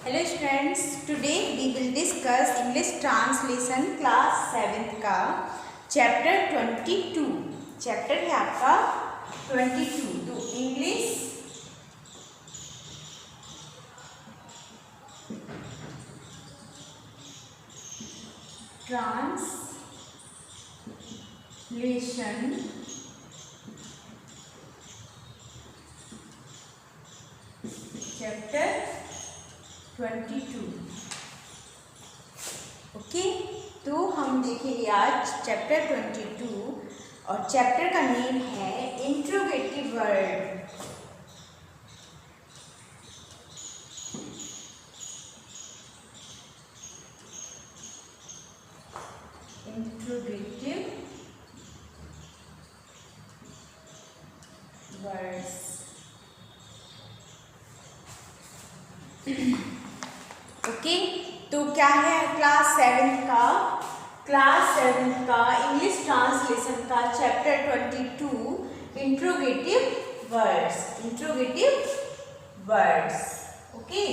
Hello students, today we will discuss English translation class 7th का chapter 22। Chapter है आपका 22। तो इंग्लिश ट्रांसलेशन चैप्टर 22। ओके, तो हम देखेंगे आज चैप्टर 22 और चैप्टर का नेम है interrogative word. Interrogative words. Okay, तो क्या है क्लास 7th का इंग्लिश ट्रांसलेशन का चैप्टर 22 इंट्रोगेटिव वर्ड्स। ओके,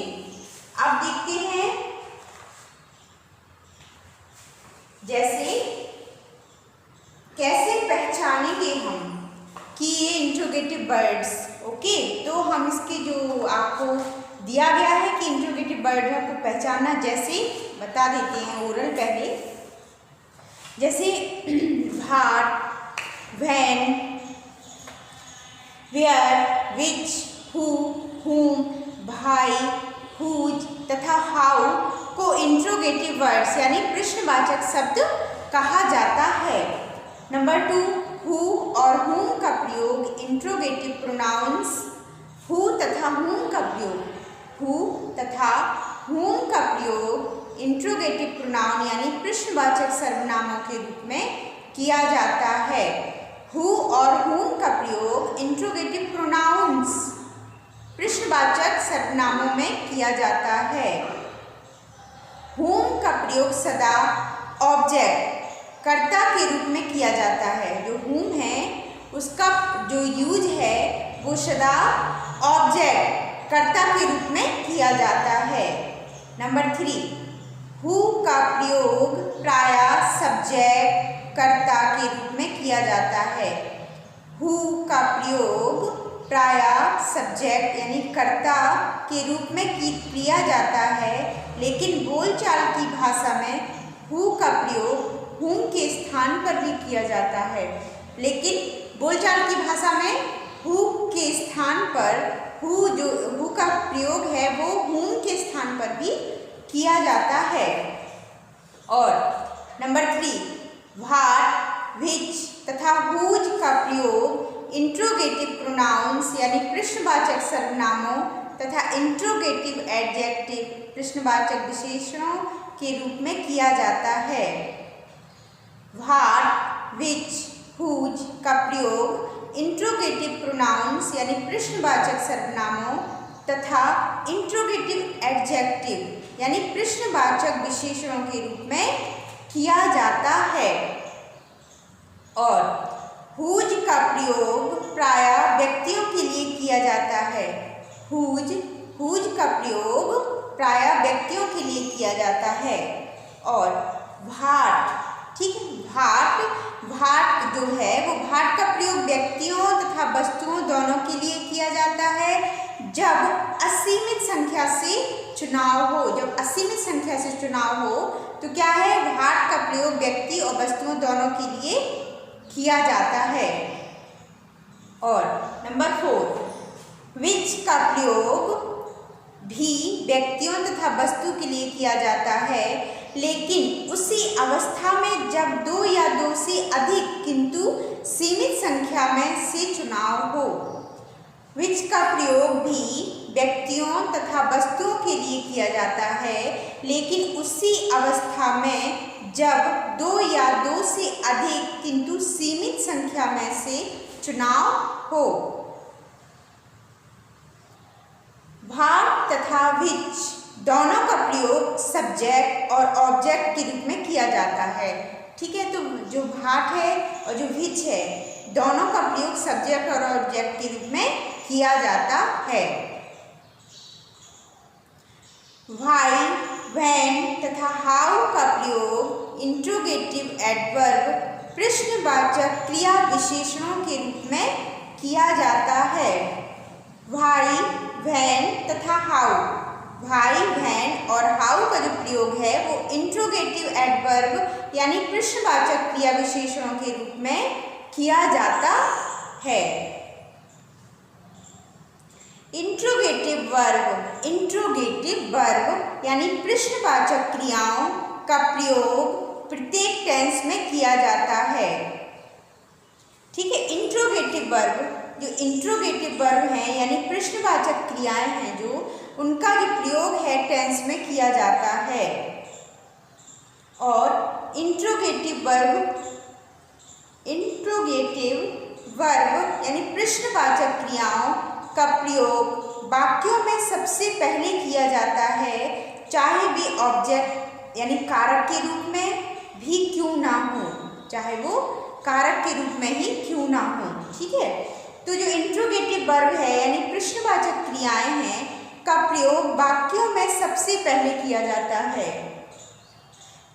अब देखते हैं जैसे कैसे पहचानेंगे हम कि ये इंट्रोगेटिव वर्ड्स। ओके, तो हम इसके जो आपको दिया गया है कि इंट्रोगेटिव वर्ड को पहचानना, जैसे बता देते हैं ओरल पहले। जैसे what, when, where, which, who, whom, भाई, हुज तथा हाउ को इंट्रोगेटिव वर्ड्स यानी प्रश्नवाचक शब्द कहा जाता है। नंबर 2, हु और whom का प्रयोग इंट्रोगेटिव प्रोनाउंस हु तथा whom का प्रयोग इंट्रोगेटिव प्रोनाउन यानी प्रश्नवाचक सर्वनामों के रूप में किया जाता है। हु और whom का प्रयोग इंट्रोगेटिव प्रोनाउंस प्रश्नवाचक सर्वनामों में किया जाता है। whom का प्रयोग सदा ऑब्जेक्ट कर्ता के रूप में किया जाता है। जो whom है उसका जो यूज है वो सदा ऑब्जेक्ट कर्ता के रूप में किया जाता है। नंबर 3, हु का प्रयोग प्रायः सब्जेक्ट कर्ता के रूप में किया जाता है। हु का प्रयोग प्रायः सब्जेक्ट यानी कर्ता के रूप में किया जाता है, लेकिन बोलचाल की भाषा में हु का प्रयोग whom के स्थान पर भी किया जाता है। लेकिन बोलचाल की भाषा में हु के स्थान पर हु का प्रयोग है वो whom के स्थान पर भी किया जाता है। और नंबर 3, व्हाट, विच तथा हुज का प्रयोग इंट्रोगेटिव प्रोनाउंस यानी प्रश्नवाचक सर्वनामों तथा इंट्रोगेटिव एडजेक्टिव प्रश्नवाचक विशेषणों के रूप में किया जाता है। व्हाट, विच, हुज का प्रयोग इंट्रोगेटिव प्रोनाउंस यानी प्रश्नवाचक सर्वनामों तथा इंट्रोगेटिव एडजेक्टिव यानी प्रश्नवाचक विशेषणों के रूप में किया जाता है। और हुज का प्रयोग प्रायः व्यक्तियों के लिए किया जाता है। हुज का प्रयोग प्रायः व्यक्तियों के लिए किया जाता है। और व्हाट, ठीक है, व्हाट जो है वो व्हाट का प्रयोग व्यक्तियों तथा वस्तुओं दोनों के लिए किया जाता है जब असीमित संख्या से चुनाव हो। तो क्या है, व्हाट का प्रयोग व्यक्ति और वस्तुओं दोनों के लिए किया जाता है। और नंबर 4, विच का प्रयोग भी व्यक्तियों तथा वस्तु के लिए किया जाता है, लेकिन उसी अवस्था में जब 2 या 2 से अधिक किंतु सीमित संख्या में से चुनाव हो। विच का प्रयोग भी व्यक्तियों तथा वस्तुओं के लिए किया जाता है, लेकिन उसी अवस्था में जब 2 या 2 से अधिक किंतु सीमित संख्या में से चुनाव हो। व्हाट तथा विच दोनों का प्रयोग सब्जेक्ट और ऑब्जेक्ट के रूप में किया जाता है। ठीक है, तो जो व्हाट है और जो विच है दोनों का प्रयोग सब्जेक्ट और ऑब्जेक्ट के रूप में किया जाता है। व्हाई, व्हेन तथा हाउ का प्रयोग इंट्रोगेटिव एडवर्ब प्रश्नवाचक क्रिया विशेषणों के रूप में किया जाता है। व्हाई, व्हेन तथा हाउ, व्हाई, व्हेन और हाउ का जो प्रयोग है वो इंट्रोगेटिव एडवर्ब यानी प्रश्नवाचक क्रिया विशेषणों के रूप में किया जाता है। इंट्रोगेटिव वर्ब यानी प्रश्नवाचक क्रियाओं का प्रयोग प्रत्येक टेंस में किया जाता है। ठीक है, इंट्रोगेटिव वर्ब, जो इंट्रोगेटिव वर्ब हैं यानी प्रश्नवाचक क्रियाएं हैं जो उनका जो प्रयोग है टेंस में किया जाता है। और इंट्रोगेटिव वर्ब यानी प्रश्नवाचक क्रियाओं का प्रयोग वाक्यों में सबसे पहले किया जाता है, चाहे वे ऑब्जेक्ट यानी कारक के रूप में भी क्यों ना हो, चाहे वो कारक के रूप में ही क्यों ना हो। ठीक है, तो जो इंट्रोगेटिव वर्ब है यानी प्रश्नवाचक क्रियाएं हैं का प्रयोग वाक्यों में सबसे पहले किया जाता है,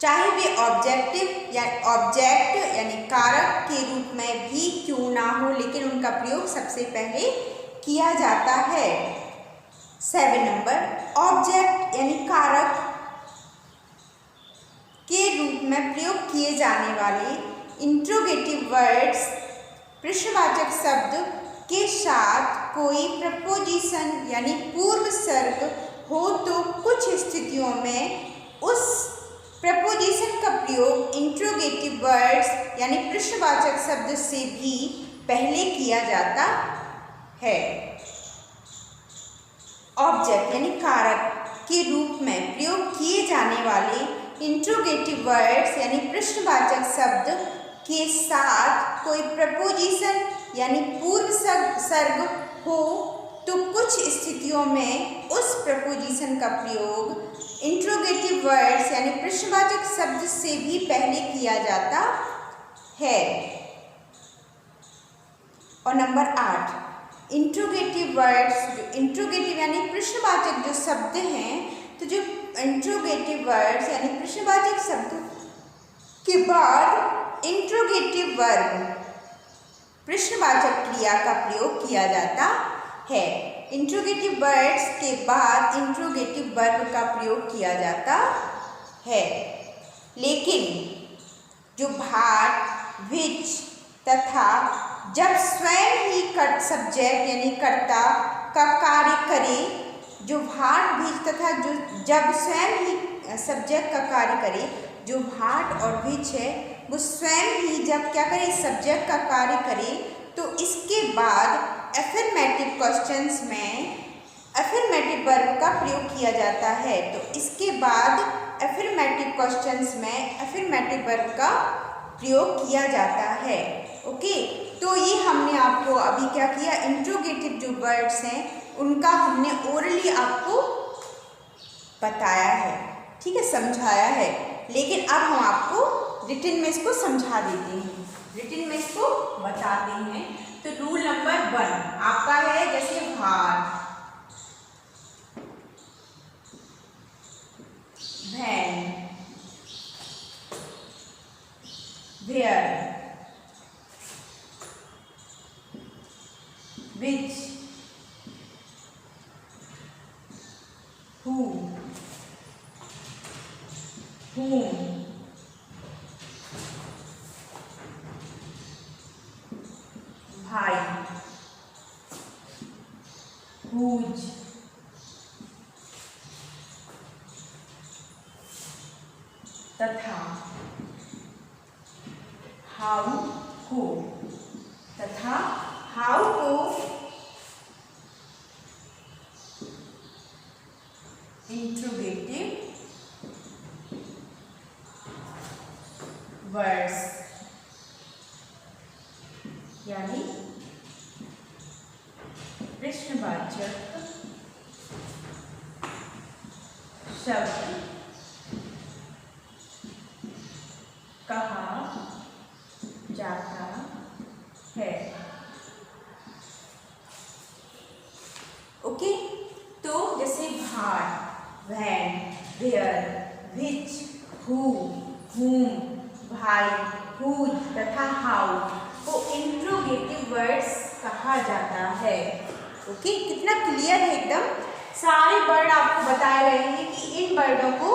चाहे वे ऑब्जेक्ट यानी कारक के रूप में भी क्यों ना हो, लेकिन उनका प्रयोग सबसे पहले किया जाता है। 7 नंबर, ऑब्जेक्ट यानी कारक के रूप में प्रयोग किए जाने वाले इंट्रोगेटिव वर्ड्स प्रश्नवाचक शब्द के साथ कोई प्रपोजिशन यानी पूर्व सर्ग हो तो कुछ स्थितियों में उस प्रपोजिशन का प्रयोग इंट्रोगेटिव वर्ड्स यानी प्रश्नवाचक शब्द से भी पहले किया जाता है। ऑब्जेक्ट यानी कारक के रूप में प्रयोग किए जाने वाले इंट्रोगेटिव वर्ड्स यानी प्रश्नवाचक शब्द के साथ कोई प्रपोजिशन यानी पूर्व सर्ग हो तो कुछ स्थितियों में उस प्रपोजिशन का प्रयोग इंट्रोगेटिव वर्ड्स यानी प्रश्नवाचक शब्द से भी पहले किया जाता है। और नंबर 8, इंट्रोगेटिव वर्ड्स, जो इंट्रोगेटिव यानी प्रश्नवाचक जो शब्द हैं, तो जो इंट्रोगेटिव वर्ड्स यानी प्रश्नवाचक शब्द के बाद इंट्रोगेटिव वर्ब प्रश्नवाचक क्रिया का प्रयोग किया जाता है। इंट्रोगेटिव वर्ड्स के बाद इंट्रोगेटिव वर्ब का प्रयोग किया जाता है, लेकिन जो भाट, विच तथा जब स्वयं ही सब्जेक्ट यानी कर्ता का कार्य करे, जो भाट, विच तथा जो जब स्वयं ही सब्जेक्ट का कार्य करे, जो भाट और विच है वो स्वयं ही जब क्या करे, सब्जेक्ट का कार्य करे, तो इसके बाद एफर्मेटिव क्वेश्चंस में एफर्मेटिव वर्ब का प्रयोग किया जाता है। तो इसके बाद एफर्मेटिव क्वेश्चंस में एफर्मेटिव वर्ब का प्रयोग किया जाता है। ओके, तो ये हमने आपको अभी क्या किया, इंट्रोगेटिव जो वर्ड्स हैं उनका हमने ओरली आपको बताया है, ठीक है, समझाया है। लेकिन अब हम आपको रिटन में इसको समझा देते हैं, रिटन में इसको बताते हैं। तो रूल नंबर 1 आपका है, जैसे what, when, where, which, who, whom, why, whose, तथा हाउ को, तथा हाउ को इंट्रोगेटिव वर्ड्स यानी प्रश्नवाचक शब्द कहा जाता है। ओके, तो जैसे भाट, when, where, which, who, whom, why, whose तथा how को इंट्रोगेटिव वर्ड्स कहा जाता है। ओके, कितना क्लियर है एकदम। सारे वर्ड आपको बताए गए हैं कि इन वर्डों को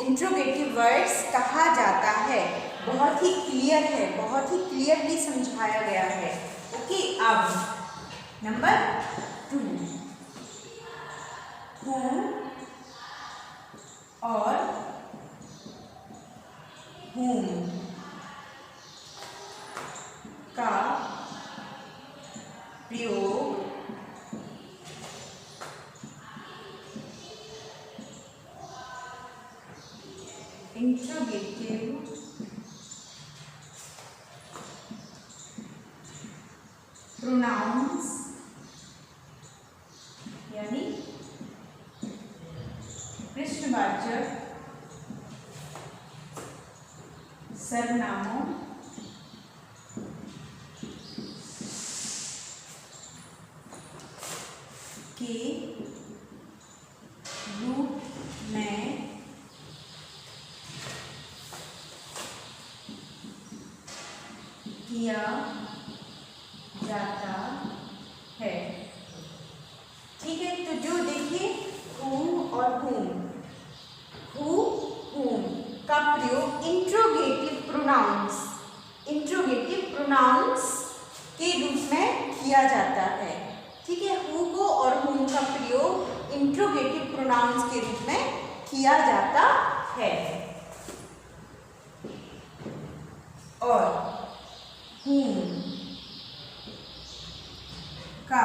इंट्रोगेटिव वर्ड्स कहा जाता है। बहुत ही क्लियर है, बहुत ही क्लियरली समझाया गया है। ओके, अब नंबर 2, who और whom का प्रयोग इंट्रोगेटिव प्रोनाउंस यानी प्रश्नवाचक सर्वनामों के रूप में किया जाता है। ठीक है, तो जो देखिए whom और whom का प्रयोग इंट्रोगेटिव प्रोनाउंस के रूप में किया जाता है। ठीक है, who को और whom का प्रयोग इंट्रोगेटिव प्रोनाउंस के रूप में किया जाता है। और whom का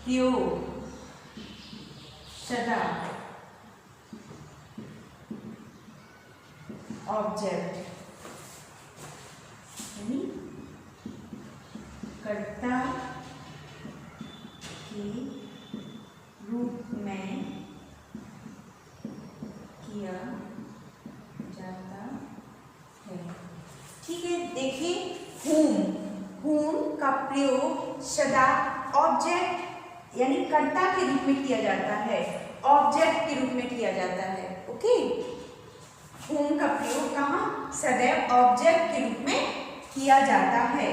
प्रयोग सदा ऑब्जेक्ट यानी कर्ता के रूप में किया जाता है। ठीक है, देखिए whom का प्रयोग सदा ऑब्जेक्ट यानी कर्ता के रूप में किया जाता है, ऑब्जेक्ट के रूप में किया जाता है। ओके, whom का प्रयोग कहाँ? सदैव ऑब्जेक्ट के रूप में किया जाता है।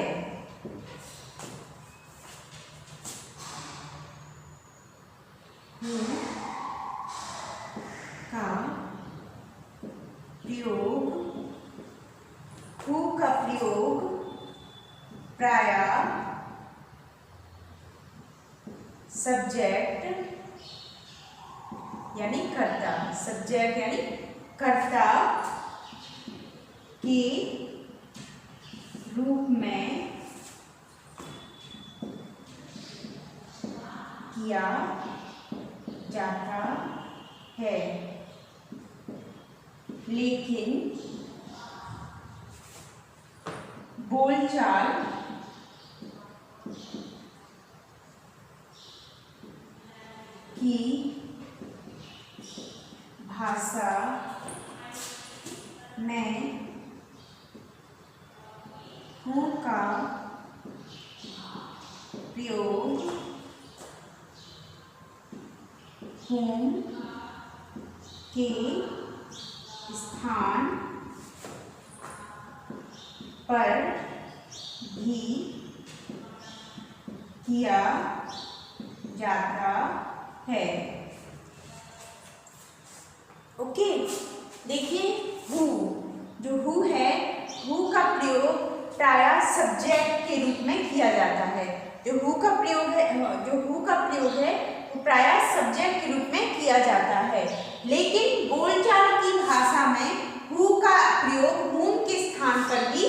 whom का प्रयोग who का प्रयोग प्रायः सब्जेक्ट यानी कर्ता, सब्जेक्ट यानी कर्ता के रूप में किया जाता है। लेकिन बोलचाल की भाषा में who का प्रयोग whom के स्थान पर भी किया जाता है। ओके, देखिए जो हु है, हु का प्रयोग प्रायः सब्जेक्ट के रूप में किया जाता है। जो हु का प्रयोग है वो प्रायः सब्जेक्ट के रूप में किया जाता है। लेकिन बोलचाल की भाषा में हु का प्रयोग whom के स्थान पर भी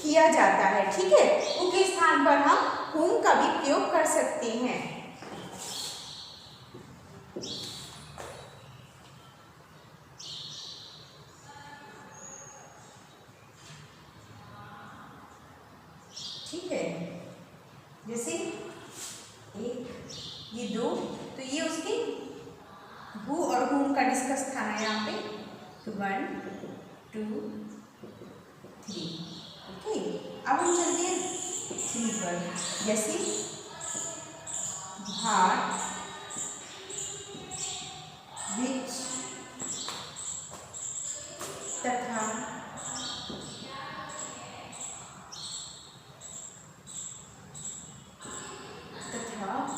किया जाता है। ठीक है, हु के स्थान पर हम whom का भी प्रयोग कर सकते हैं। ठीक है, जैसे एक ये दो, तो ये उसके हु और whom का डिस्कस था ना यहाँ पे, तो 1 2 3। ओके, अब हम चलते हैं 3 पर। जैसे भाट विच तथा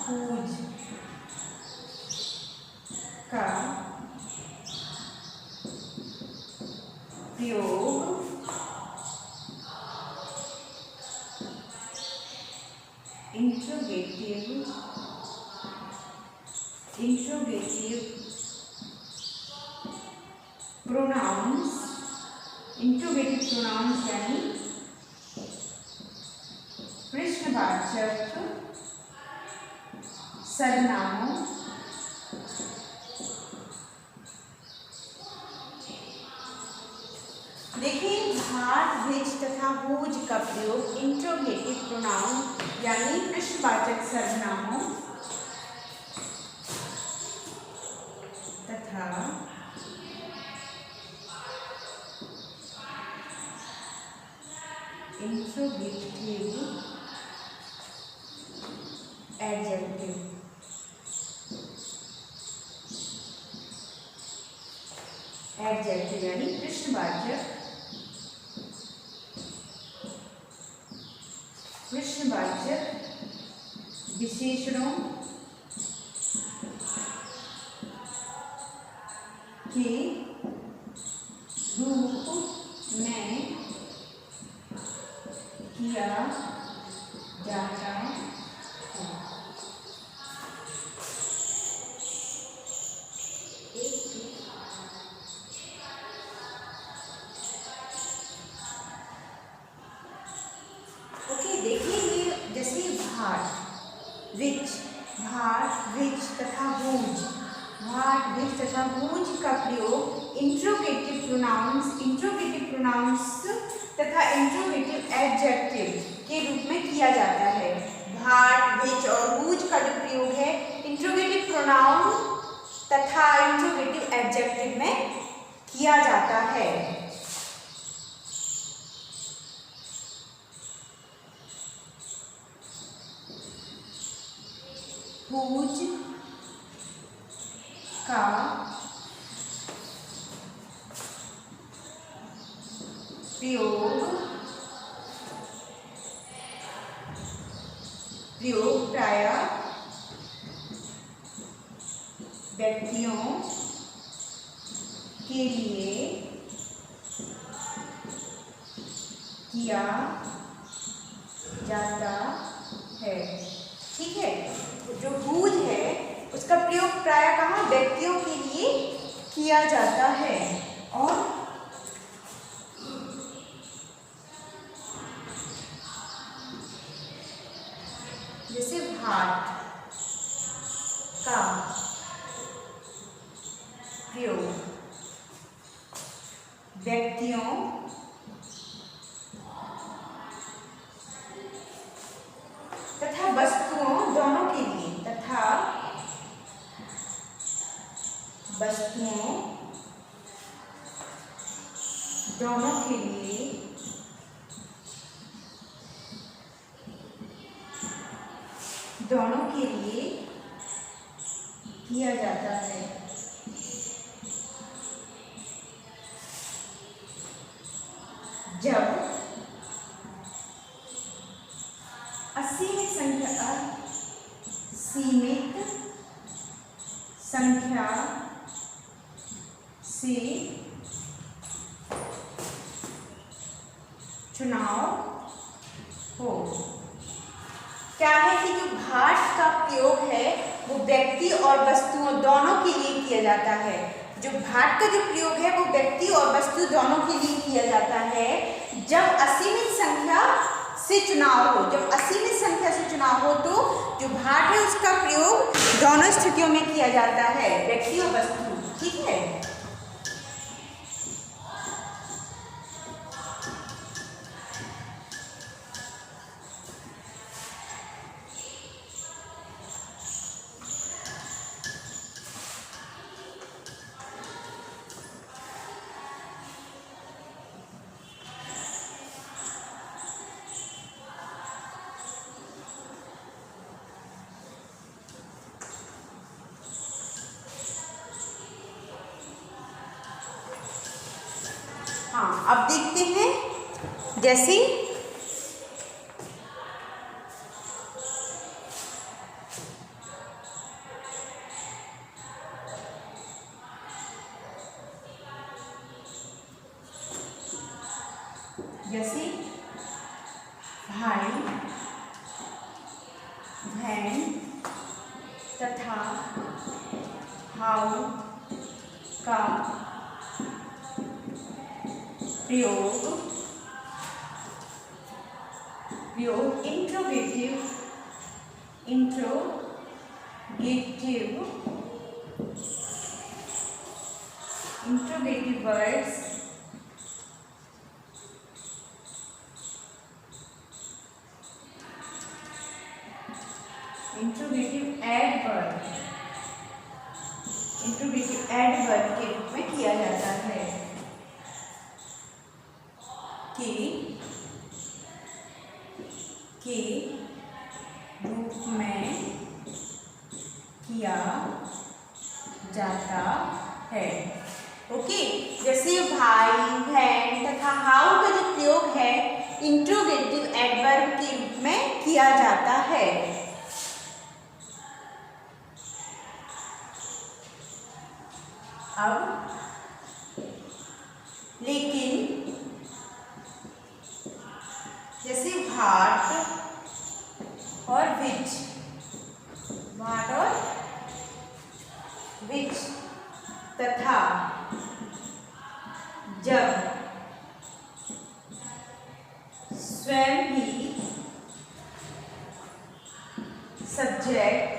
पूज का प्रयोग इंट्रोगेटिव प्रोनाउंस यानी प्रश्नवाचक सर्वनामों देखिए, भाट विच तथा हुज का प्रयोग इंट्रोगेटिव प्रोनाउन यानी प्रश्नवाचक सर्वनामों तथा इंट्रोगेटिव एडजेक्टिव यानी प्रश्नवाचक विशेषणों के रूप में किया जाता है। ओके, देखिए ये जैसे भाट विच तथा हुज का प्रयोग इंट्रोगेटिव प्रोनाउंस तथा इंट्रोगेटिव एडजेक्टिव के रूप में किया जाता है। भाट विच और हुज का जो प्रयोग है इंट्रोगेटिव प्रोनाउन तथा इंट्रोगेटिव एडजेक्टिव में किया जाता है। हुज का प्रयोग प्रायः व्यक्तियों के लिए किया जाता है। ठीक है, जो हुज है उसका प्रयोग प्रायः कहाँ व्यक्तियों के लिए किया जाता है। और जैसे भाट का प्रयोग व्यक्तियों तथा वस्तुओं दोनों के लिए दोनों के लिए किया जाता है। जब असीमित संख्या से चुनाव हो। क्या है कि जो भाट का प्रयोग है वो व्यक्ति और वस्तुओं दोनों के लिए किया जाता है। जो भाट का जो प्रयोग है वो व्यक्ति और वस्तु दोनों के लिए किया जाता है जब असीमित संख्या से चुनाव हो। जब असीमित संख्या से चुनाव हो तो जो भाट है उसका प्रयोग दोनों स्थितियों में किया जाता है, व्यक्ति और वस्तु। ठीक है। जैसे भाई, बहन तथा हाउ का प्रयोग इंट्रोगेटिव वर्ड्स इंट्रोगेटिव एडवर्ब के रूप में किया जाता है के रूप में किया जाता है। ओके, जैसे भाई, बहन तथा हाउ का जो प्रयोग है इंट्रोगेटिव एडवर्ब के रूप में किया जाता है। अब लेकिन जैसे भाट और विच तथा जब स्वयं ही सब्जेक्ट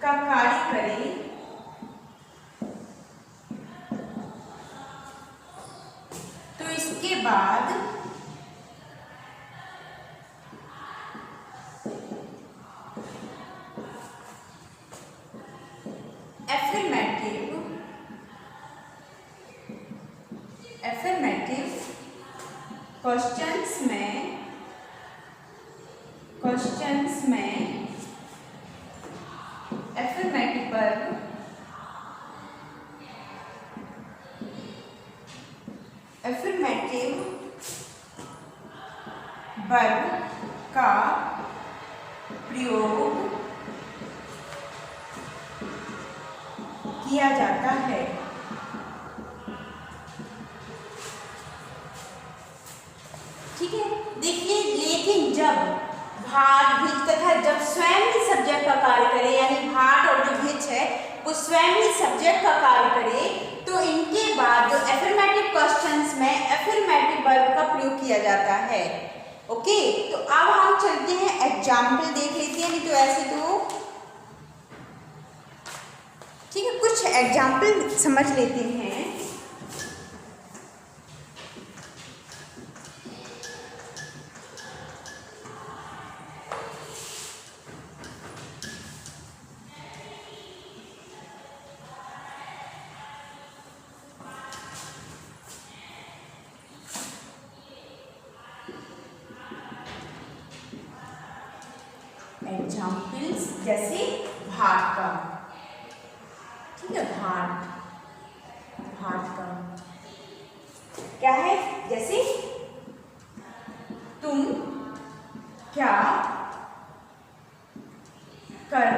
का कार्य करे तो इसके बाद एफर्मेटिव क्वेश्चंस में एफर्मेटिव वर्ब का प्रयोग किया जाता है। ठीक है, देखिए, लेकिन जब भाट, भिज तथा जब स्वयं ही सब्जेक्ट का कार्य करे, यानी भाट और जो भिज है वो स्वयं ही सब्जेक्ट का कार्य करे, तो इनके बाद जो एफर्मेटिव क्वेश्चंस में एफर्मेटिव वर्ब का प्रयोग किया जाता है। ओके, तो अब हम चलते हैं एग्जाम्पल देख लेते हैं, नहीं तो ऐसे तो ठीक है, कुछ एग्जाम्पल समझ लेते हैं। एग्जाम्पल्स जैसे भाट का, ठीक है, भाट का क्या है, जैसे तुम क्या कर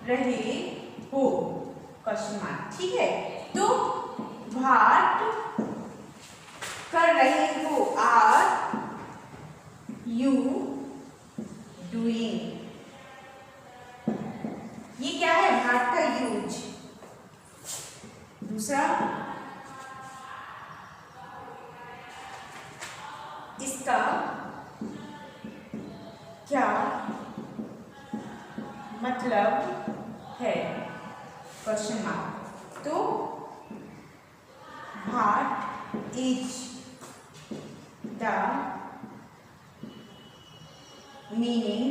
रहे हो, क्वेश्चन मार्क। ठीक है, तो भाट कर रहे हो, आर यू डूइंग, ये क्या है, भाट का यूज। दूसरा, इसका क्या मतलब है, क्वेश्चन मार्क। तो what is the meaning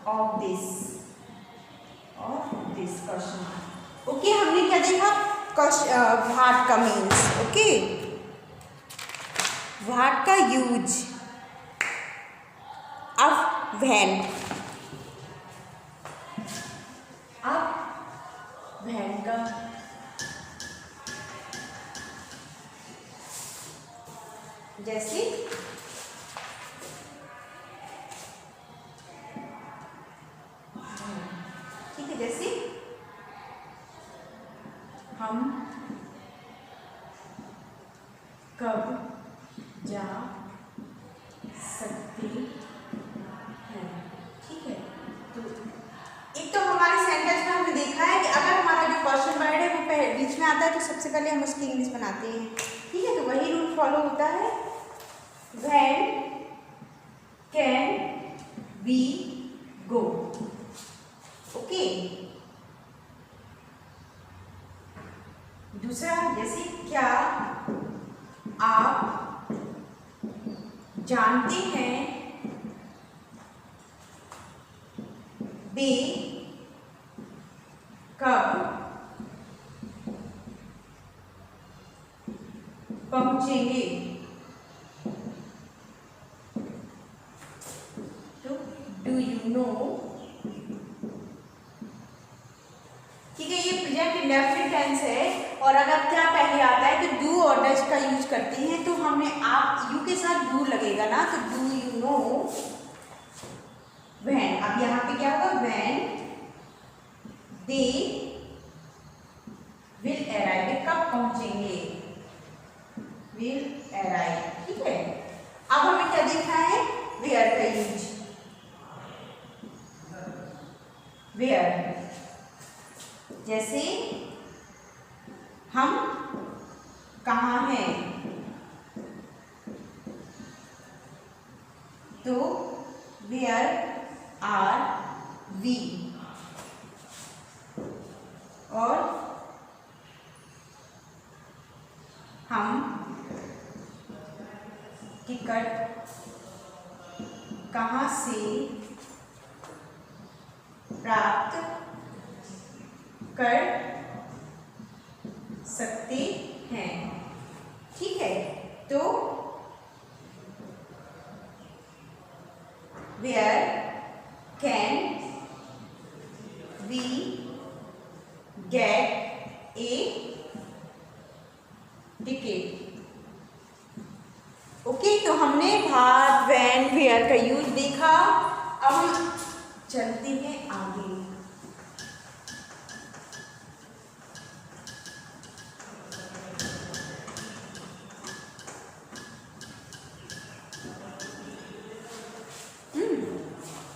of this question mark. Okay, हमने क्या देखा, भाट का मीन्स, ओके, भाट का यूज। अब वैन, वैन का जैसे ठीक है, जैसे हम कब जा सकते हैं। ठीक है, तो एक तो हमारे सेंटेंस में हमने देखा है कि अगर हमारा जो क्वेश्चन वर्ड है वो बीच में आता है तो सबसे पहले हम उसकी इंग्लिश बनाते हैं। ठीक है, तो वही रूल फॉलो होता है। When can we go. Okay, दूसरा जैसे क्या आप जानते हैं वे कब पहुंचेंगे। तो डू यू नो। ठीक है, ये प्रेजेंट इंडेफिनिट टेंस है और अगर क्या पहले आता है तो डू और डज का यूज करते हैं। तो हमने आप यू के साथ डू लगेगा ना, तो डू यू नो व्हेन। अब यहाँ पे क्या होगा, व्हेन दे विल अराइव, कब पहुंचेंगे, विल अराइव। ठीक है, अब हमें क्या देखना है, वेयर का यूज। वेयर जैसे हम कहाँ हैं, तो वेयर आर वी। और हम टिकट कहाँ से प्राप्त कर सकते हैं। ठीक है, तो where can we get a ticket. Okay, तो हमने भाट, व्हेन, वेयर का यूज देखा। अब हम चलते हैं आगे।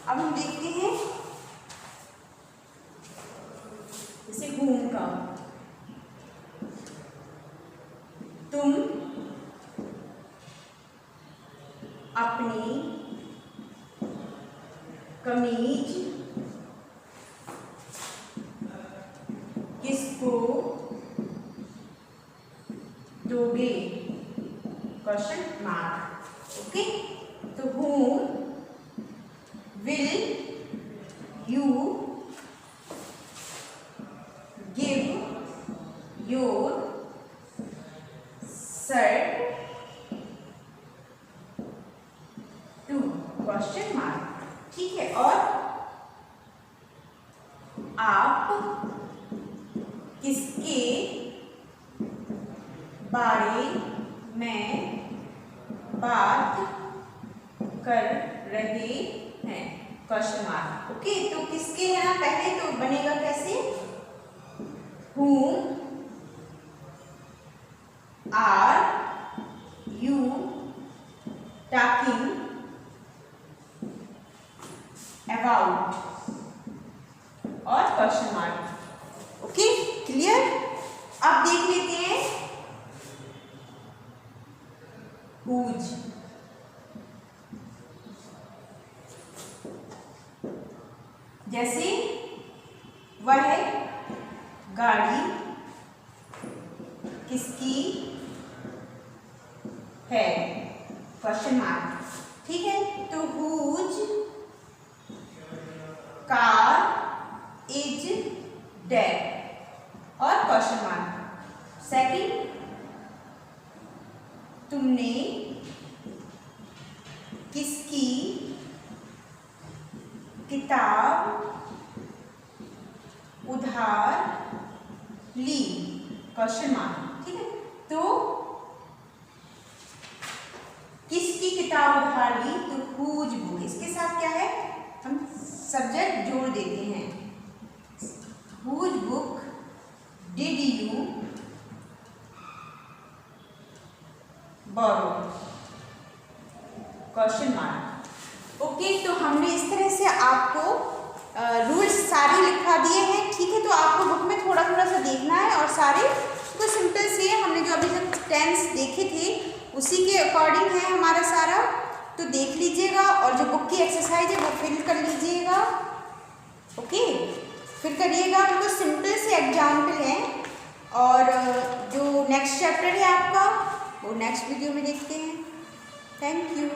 अब हम देखते हैं जैसे whom का। तुम अपनी कमीज किसको दोगे, क्वेश्चन मार्क। ओके, तो whom will you give your shirt to, question mark. ठीक है, और आप किसके बारे में बात कर रहे हैं, क्वेश्चन मार्क। ओके, तो किसके है ना, पहले तो बनेगा कैसे, whom are you talking about, और क्वेश्चन मार्क। Okay, clear. अब देख लेते हैं whose। जैसे वह गाड़ी किसकी है, क्वेश्चन मार्क। ठीक है, तो whose car is that, और क्वेश्चन मार्क। सेकंड, तुमने किसकी किताब उधार ली, क्वेश्चन मार्क। ठीक है, तो किताब उधार ली तो हुज बुक, इसके साथ क्या है, हम सब्जेक्ट जोड़ देते हैं। Whose book did you borrow, question mark. Okay, तो हमने इस तरह से आपको रूल्स सारे लिखवा दिए हैं, ठीक है। तो आपको बुक में थोड़ा थोड़ा सा देखना है और सारे तो सिंपल से है, हमने जो अभी तक टेंस देखे थे उसी के अकॉर्डिंग है हमारा सारा, तो देख लीजिएगा और जो बुक की एक्सरसाइज है वो फिल कर लीजिएगा। ओके, फिर करिएगा, बिल्कुल सिंपल से एग्जाम्पल हैं और जो नेक्स्ट चैप्टर है आपका वो नेक्स्ट वीडियो में देखते हैं। Thank you.